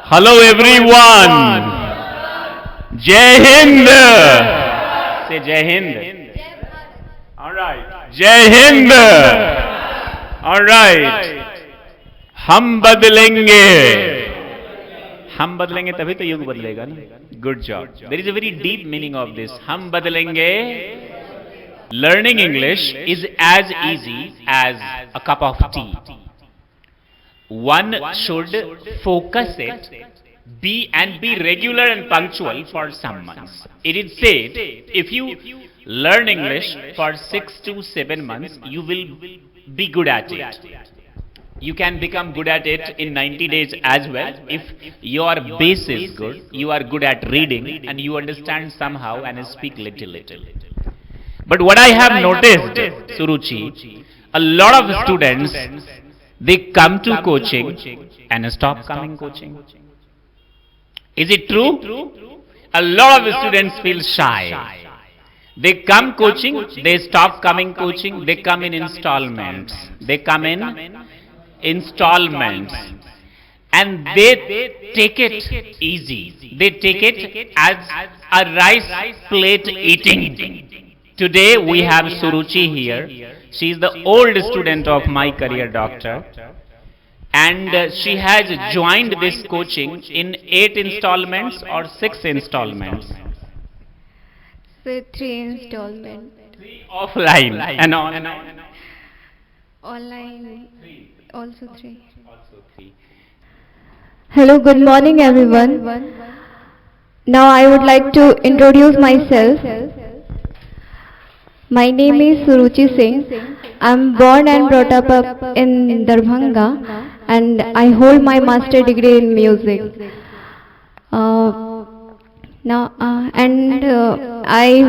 Hello everyone. Jai Hind. Say Jai Hind. All right. Jai Hind. All right. हम बदलेंगे. हम बदलेंगे तभी तो युग बदलेगा ना. Good job. There is a very deep meaning of this. हम बदलेंगे. Learning English is as easy as a cup of tea. One should focus it, be regular and punctual for some months. It is said if you learn English for 6 to 7 months, you will be good at it. You can become good at it in 90 days as well. If your base is good, you are good at reading and you understand somehow and speak little. But what I have noticed, Suruchi, a lot of students, they come to coaching and stop coming coaching. Is it true? A lot of students feel shy. They come coaching, they stop coming coaching, they come in installments. And they take it easy. They take it as a rice plate eating. Today we have Suruchi here. She is the old student of My Career Doctor. And she has joined this coaching in 8 installments or 6 installments. So 3 installment. 3 offline and online. Online also 3. Also 3. Hello, good morning everyone. Now I would like to introduce myself. My name is Suruchi Singh. I am born and brought up in Darbhanga and I hold my master degree in music. I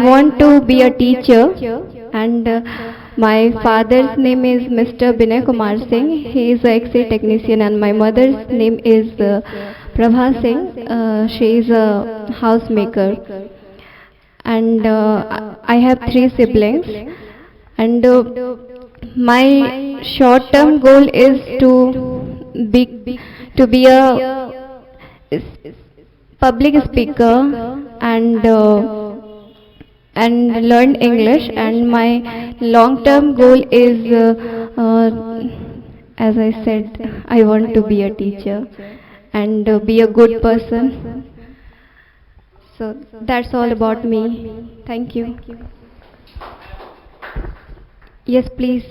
want to be a teacher and my father's name is Mr. Binay Kumar Singh. He is a X-ray technician and my mother's name is Prabha Singh. She is a housemaker. And I have 3 siblings and my short-term goal is to be a public speaker and learn English, and my long-term goal is as I said, I want to be a teacher and be a good person. So that's all about me. Thank you. Yes, please.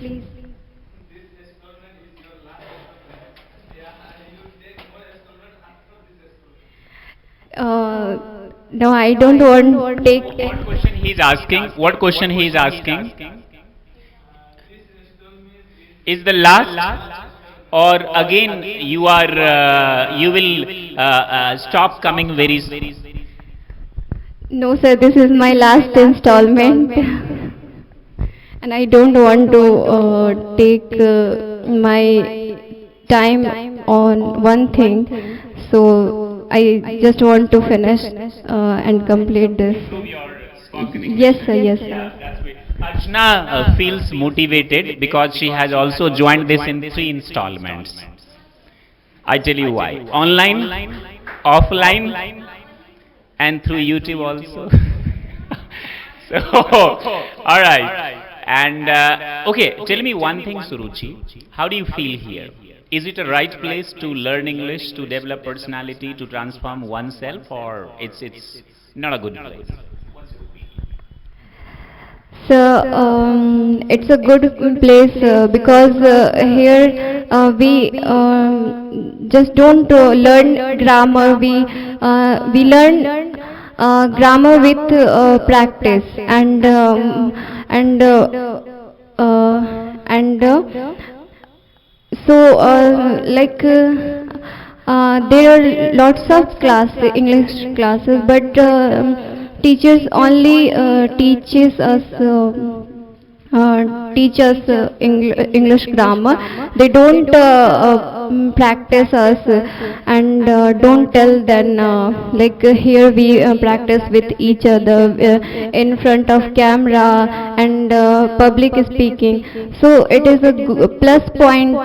No, I don't want to take. What question he is asking? What question he is asking? Is the last, or again you will stop coming very soon? No, sir, this is my last installment and I don't want to take my time on one thing, so I just want to finish and complete this. Yes, sir, yes, sir. Archana feels motivated because she has also joined this in 3 installments. I tell you why. Online, offline, and through YouTube also. So, alright. And, okay, tell me one thing, Suruchi. How do you feel here? Is it a right place to learn English, to develop personality, to transform oneself, or it's not a good place? So it's a good place because here we just don't learn grammar. We learn grammar with practice like there are lots of English classes, but teachers only teach us English grammar. They don't practice us and don't tell them like here we practice with each other in front of camera and public speaking. So it is a plus point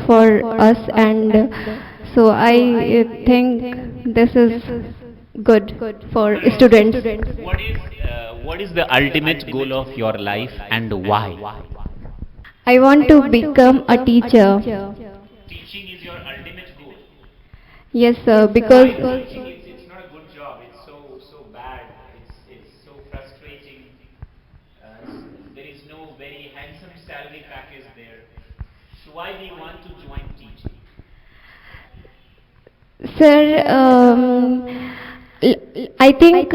for us, and So I think this is good for students. What is the ultimate goal of your life and why? I want to become a teacher. Teaching is your ultimate goal. Yes, sir, because It's not a good job. It's so bad. It's so frustrating. There is no very handsome salary package there. So why do you want to join teaching? sir, I think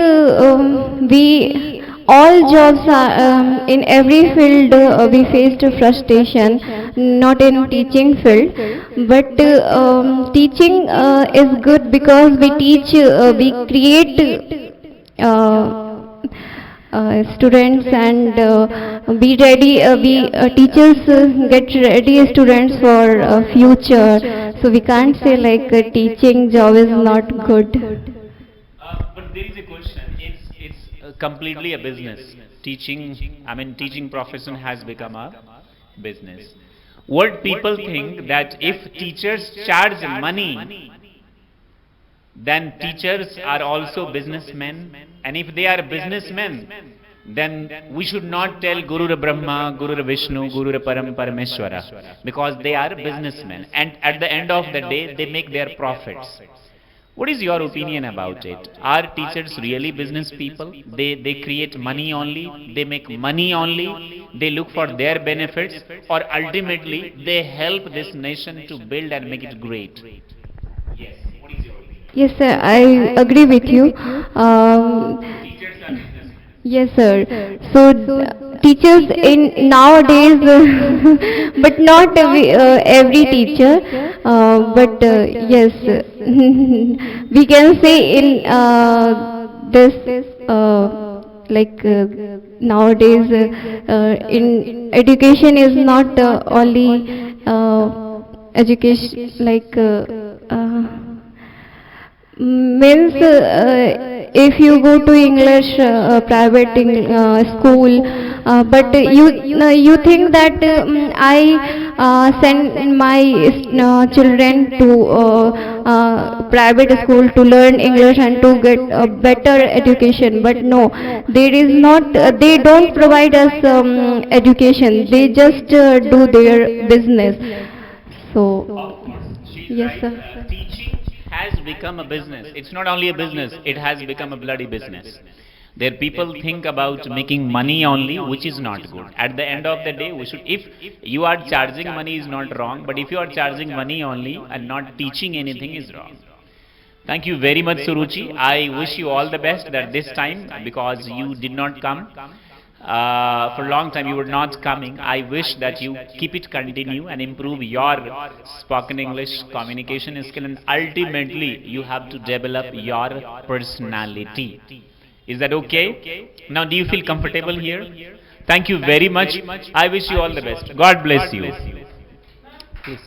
we all jobs are in every field we faced frustration, not in teaching field, but teaching is good because we teach, we create. Students and be ready we teachers get ready students for future, so we can't say like teaching job is not good. But there is a question. It's completely a business. Teaching profession has become a business. What people think that if teachers charge money, then teachers are also businessmen, and if they are businessmen, then we should not tell Guru Brahma, Guru Vishnu, Guru Param Parameshwara, because they are businessmen, and at the end of the day they make their profits. What is your opinion about it? Are teachers really business people? They create money only, they make money only, they look for their benefits, or ultimately they help this nation to build and make it great? Yes. What is your opinion? Yes, sir, I agree with you. Teachers are businessmen. Yes, sir. So teachers in nowadays, but not every teacher, but yes, we can say in this like nowadays in education is not only education like. Means if you go to English private school, but you think that I send my children to private school to learn English and to get a better education, but no, there is not, they don't provide us education, they just do their business. So yes, sir. Teaching has become a business. It's not only a business, it has become a bloody business. There people think about making money only, which is not good. At the end of the day, we should, if you are charging money is not wrong, but if you are charging money only and not teaching anything is wrong. Thank you very much, Suruchi. I wish you all the best that this time, because you did not come. For a long time you were not coming. I wish that you keep it continue and improve your spoken English communication skill, and ultimately you have to develop your personality. Is that okay? Now do you feel comfortable here? Thank you very much. I wish you all the best. God bless you. Please.